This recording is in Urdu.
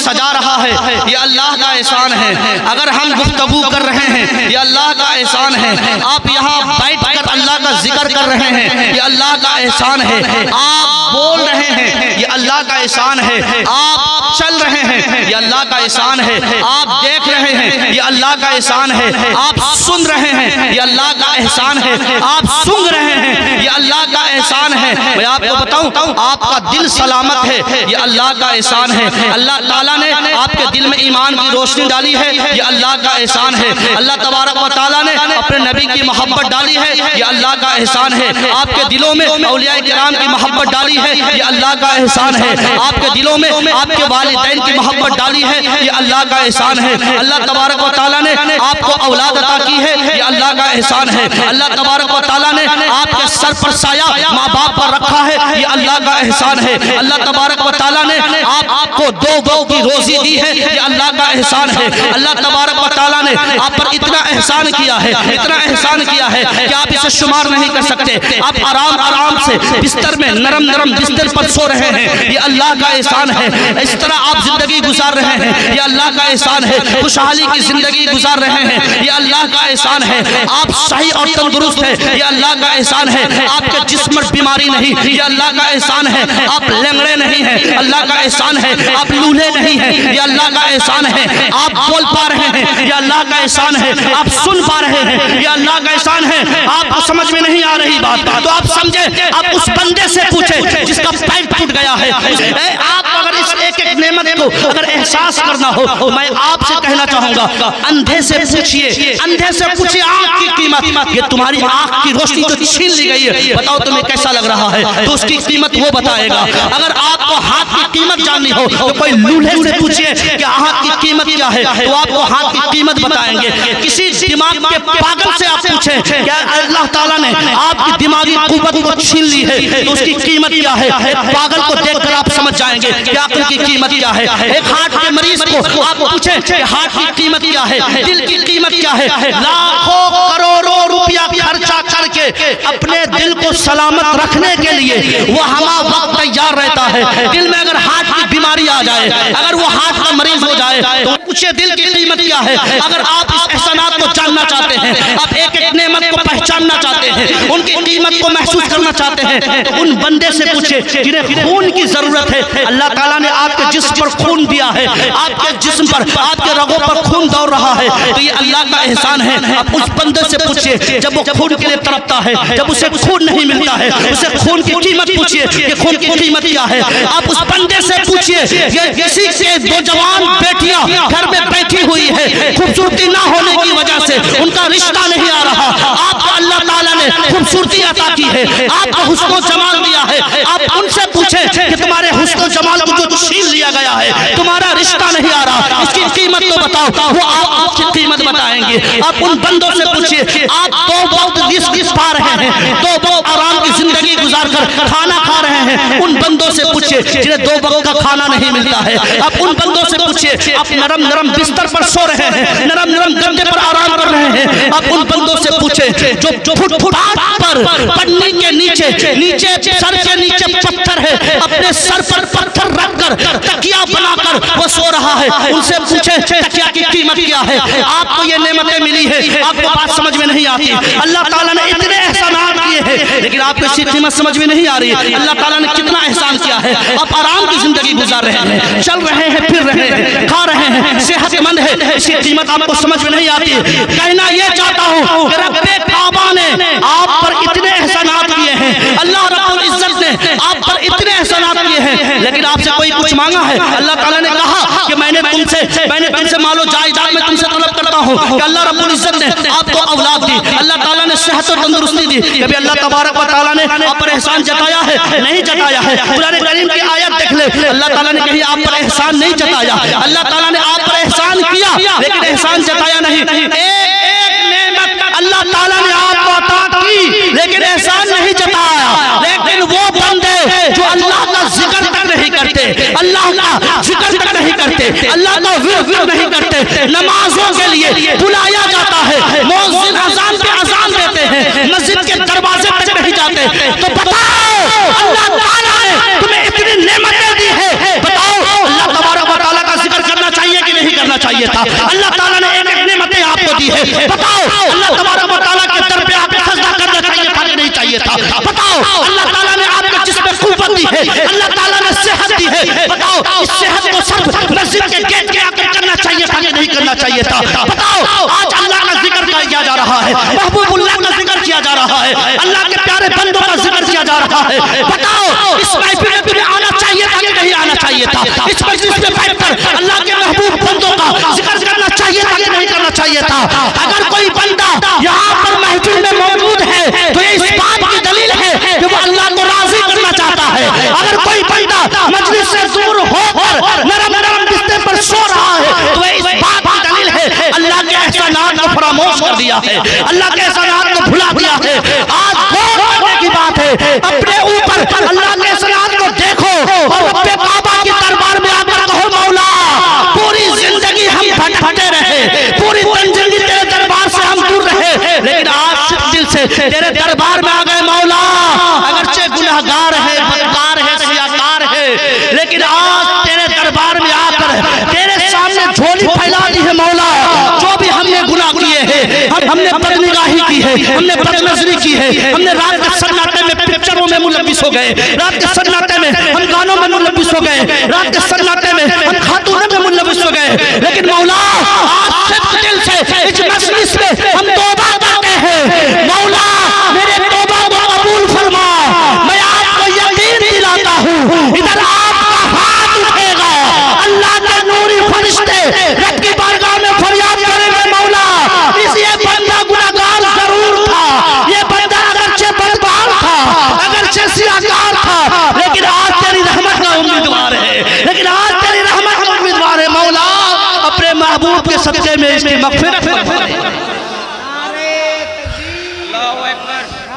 سجا رہا ہے یہ اللہ کا احسان ہے، اگر ہم گفتگو کر رہے ہیں یہ اللہ کا احسان ہے، آپ یہاں بیٹھ کر اللہ کا ذکر کر رہے ہیں یہ اللہ کا احسان ہے، آپ بول رہے ہیں یہ اللہ کا احسان ہے، آپ چل رہے ہیں یہ اللہ کا احسان ہے، آپ دیکھ رہے ہیں یہ اللہ کا احسان ہے، آپ سن رہے ہیں یہ اللہ کا احسان ہے، آپ سن رہے ہیں یہ اللہ کا احسان ہے۔ میں آپ کو بتاؤں آپ کا دل سلامت ہے یہ اللہ کا احسان ہے، اللہ تعالیٰ نے آپ کے دل میں ایمان کی روشنی ڈالی ہے یہ اللہ کا احسان ہے، اللہ تبارک و تعالیٰ نے اپنے نبی کی محبت ڈالی ہے یہ اللہ کا احسان ہے، آپ کے دلوں میں اولیاء کرام کی محبت ڈالی ہے یہ اللہ کا احسان ہے، آپ کے دلوں میں آپ کے والدین کی محبت ڈالی ہے یہ اللہ کا احسان ہے، اللہ تبارک و تعالیٰ نے آپ کو اولاد عطا کی ہے یہ اللہ کا احسان ہے، اللہ تبارک و تعالیٰ نے آپ کے سر پر سایہ ماں باپ پر رکھا ہے یہ اللہ کا احسان ہے، اللہ تبارک و تعالیٰ نے آپ کو دو وقت کی روزی دی ہے یہ اللہ کا احسان ہے، اللہ تبارک و تعالیٰ نے آپ پر اتنا احسان کیا ہے اتنا احسان کیا ہے کہ آپ اسے شمار نہیں کر سکتے، آپ آرام سے بستر میں نرم بستر پر سو رہے ہیں یہ اللہ کا احسان ہے، اس طرح آپ زندگی گزار رہے ہیں یہ اللہ کا احسان ہے، خوشحالی کی زندگی گزار رہے ہیں یہ اللہ کا احسان ہے، آپ صحیح اور تندرست ہیں یہ اللہ کا احسان ہے، آپ کے جسم میں بیماری نہیں یہ اللہ کا احسان ہے، آپ لنگڑے نہیں ہیں اللہ کا احسان ہے، آپ لولے نہیں ہیں یہ اللہ کا احسان ہے، آپ بول پا رہے ہیں یہ اللہ کا احسان ہے، آپ سن پا رہے ہیں یہ اللہ کا احسان ہے، آپ کو سمجھ میں نہیں آ رہی بات تو آپ سمجھیں، آپ اس بندے سے پوچھیں جس کا پیر ٹوٹ گیا ہے، آپ اگر اس ایک ایک نعمت کو اگر احساس کرنا ہو میں آپ سے کہنا چاہوں گا اندھے سے پوچھئے آنکھ کی قیمت، یہ تمہاری آنکھ کی روشنی جو چھین لی گئی ہے بتاؤ تمہیں کیسا لگ رہا ہے، تو اس کی قیمت وہ بتائے گا، اگر آپ کو ہاتھ کی قیمت جاننی ہو تو کوئی لولے سے پوچھئے کہ ہاتھ کی قیمت کیا ہے تو آپ کو ہاتھ کی قیمت بتائیں گے، کسی دماغ کے پاگل سے آپ پوچھیں کہ اللہ تعالیٰ نے آپ کی دماغی قوت کو چھین لی ہے تو اس کی قیمت کیا ہے، ایک پاگل کو دیکھ کر آپ سمجھ جائیں گے کہ عقل کی قیمت کیا ہے، ایک ہارٹ کے مریض کو آپ پوچھیں کہ ہارٹ کی قیمت کیا ہے، دل کی قیمت کیا ہے، لاکھوں کروڑوں روپیہ خرچہ کر کے اپنے دل کو سلامت رکھنے کے لیے وہ ہما وقت تیار رہتا ہے، دل میں اگر ہارٹ کی بیماری آ جائے اگر وہ ہارٹ کا مریض ہو جائے تو پوچھے دل کی قیمت کیا ہے، اگر آپ اس احسانات کو جاننا چاہتے ہیں، آپ ایک ایک نعمت کو پہچاننا چاہتے ہیں، ان کی قیمت کو محسوس کرنا چاہتے ہیں تو ان بندے سے پوچھے جنہیں خون کی ضرورت ہے، اللہ تعالیٰ نے آپ کے جسم پر خون دیا ہے، آپ کے جسم پر آپ کے رگوں پر خون دوڑ رہا ہے تو یہ اللہ کا احسان ہے، آپ اس بندے سے پوچھئے جب وہ خون کے لیے تڑپتا ہے، جب اسے خون نہیں ملتا ہے اسے خون کی قیمت پوچھئے کہ خون کی قیمت کیا ہے، آپ اس بندے سے پوچھئے یہ کسی کے دو جوان بیٹیاں گھر میں بیٹھی ہوئی ہے خوبصورتی نہ ہونے کی وجہ سے ان کا رشتہ نہیں آ رہا، آپ کو اللہ تعالیٰ نے خوبصورتی عطا کی ہے، آپ کو حسن و جمال دیا ہے، آپ ان سے پوچھیں کہ تمہارے حسن و جمال کو جو چھین لیا گیا ہے تمہارا رشتہ نہیں آ رہا اس کی قیمت تو بتاؤ، وہ آپ کی قیمت بتائیں گے، آپ ان بندوں سے پوچھئے آپ دو وقت رزق پا رہے ہیں، دو وقت آرام کی زندگی گزار کر کھانا کھا رہے ہیں، ان بندوں سے پوچھئے جنہیں دو وقت کا کھانا نہیں ملتا ہے، آپ ان بندوں سے پوچھئے آپ نرم بستر پر سو رہے ہیں، نرم گدے پر آرام کر رہے ہیں، آپ ان بندوں سے پوچھیں جو فٹ پاتھ پر پنی کے نیچے سر کے نیچے پتھر ہے اپنے سر پر پتھر رکھ کر تکیہ بنا کر وہ سو رہا ہے، ان سے پوچھیں تکیہ کی قیمت کیا ہے، آپ کو یہ نعمتیں ملی ہے آپ کو بات سمجھ میں نہیں آتی، اللہ تعالیٰ نے اتنے احسانات کیے ہیں لیکن آپ کو اس کی قیمت سمجھ میں نہیں آ رہی، اللہ تعالیٰ نے کتنا احسان کیا ہے، آپ آرام کی زندگی گزار رہے ہیں، چل رہے ہیں پھر رہے ہیں کھا رہے ہیں صحت مند ہے، اس کی قیمت آپ کو سمجھ میں نہیں آتی، کہنا یہ چاہتا ہوں کہ رب کعبہ نے آپ پر اتنے احسانات کیے ہیں، اللہ رب العزت نے آپ پر اتنے احسانات کیے ہیں لیکن آپ سے کوئی کچھ مانگا ہے، اللہ تعالیٰ نے کہا کہ میں نے تم سے مال و جائیداد میں تم سے طلب کرتا ہوں کہ اللہ رب العزت نے آپ کو اولاد دی، اللہ تعالیٰ نے صحت اور تندرستی دی، کبھی اللہ تبارک و تعالیٰ نے آپ پر احسان جتایا ہے نہیں جتایا ہے، قرآن کریم کی آیت دیکھ لے اللہ تعالیٰ نے کہیں آپ پر احسان نہیں جتایا، اللہ تعالیٰ نے آپ پر احسان کیا لیکن احسان جتایا نہیں، ایک نعمت اللہ تعالیٰ نے آپ کو عطا کی لیکن احسان نہیں جتایا، لیکن وہ بندے جو اللہ کا ذکر تک نہیں کرتے، اللہ کا ذکر تک نہیں کرتے، اللہ کا ورد نہیں کرتے، نمازوں کے لیے بلایا جاتا ہے، مؤذن اذان پہ اذان دیتے ہیں، مسجد کے دروازے تک نہیں جاتے، تو بتاؤ اللہ تعالیٰ نے تمہیں اتنی نعمتیں دی ہے، بتاؤ اللہ تبارک و تعالیٰ کا ذکر تھا. اللہ تعالیٰ نے ایک نعمتیں آپ کو دی ہے. بتاؤ اللہ تبارک و تعالیٰ کے در پہ آپ کو سجدہ کرنا چاہیے تھا کہ نہیں چاہیے تھا؟ بتاؤ اللہ تعالیٰ نے آپ کے جسم میں قوت دی ہے, اللہ تعالیٰ نے صحت دی ہے. بتاؤ اس صحت کو صرف مسجد کے گیٹ کے آکر کرنا چاہیے تھا کہ نہیں کرنا چاہیے تھا؟ بتاؤ آج اللہ کا ذکر کیا جا رہا ہے, محبوب اللہ کا ذکر کیا جا رہا ہے, اللہ کے پیارے بندوں کا ذکر کیا جا رہا ہے. بتاؤ اس محفل میں تمہیں آنا چاہیے تھا کہ نہیں آنا چاہیے تھا؟ اس مجلس میں بیٹھ کر اللہ کے محبوب بندوں کا ذکر کرنا چاہیے تھا کہ نہیں کرنا چاہیے تھا؟ اگر کوئی بندہ یہاں پر محفل میں موجود ہے تو یہ اس بات کی دلیل ہے کہ وہ اللہ کو راضی کرنا چاہتا ہے. اگر کوئی بندہ مجلس سے دور ہو کر نرم نرم بستر پر سو رہا ہے تو یہ اس بات کی دلیل ہے اللہ کے احسانات کو فراموش کر دیا ہے, اللہ کے احسانات کو بھلا دیا ہے. آج غور کرنے کی بات ہے, اپنے اوپر اللہ کے احسانات کو دیکھو اور رب کعبہ کی دربار میں آ کر کہو مولا پوری زندگی ہم بھٹکتے رہے, پوری زندگی تیرے دربار سے ہم دور رہے, لیکن آج دل سے تیرے دربار میں آ گئے مولا. اگرچہ گناہگار ہے, بدکار ہے, سیاکار ہے, لیکن آج تیرے دربار میں آ کر تیرے سامنے جھولی پھیلا دی ہے مولا. جو بھی ہم نے گناہ کیے ہیں, ہم نے بدنگاہی کی ہے, ہم نے بدنظری کی ہے, ہم نے رات کے سناٹے میں پکچروں میں ملوث ہو گئے, رات کے سناٹے میں ہم گانوں میں ملوث ہو گئے, رات کے سناٹے میں ہم خاتونوں میں ملوث ہو گئے, لیکن مولا آج صدق دل سے اس مجلس میں ہم توبہ کرتے ہیں. مولا میرے توبہ کو قبول فرما. میں آپ کو یقین دلاتا ہوں ادھر آپ کا ہاتھ اٹھے گا, اللہ کے نوری فرشتے رب کی بارگاہ میں فریاد کریں گے مولا یہ بندہ گناہگار ضرور تھا, یہ بندہ اگرچہ بدکار تھا, اگرچہ سیاکار تھا, لیکن آج تیری رحمت کا امیدوار ہے, لیکن آج تیری رحمت کا امیدوار ہے. مولا اپنے محبوب کے صدقے میں اس کی مغفرت فرما. اللہ اکبر.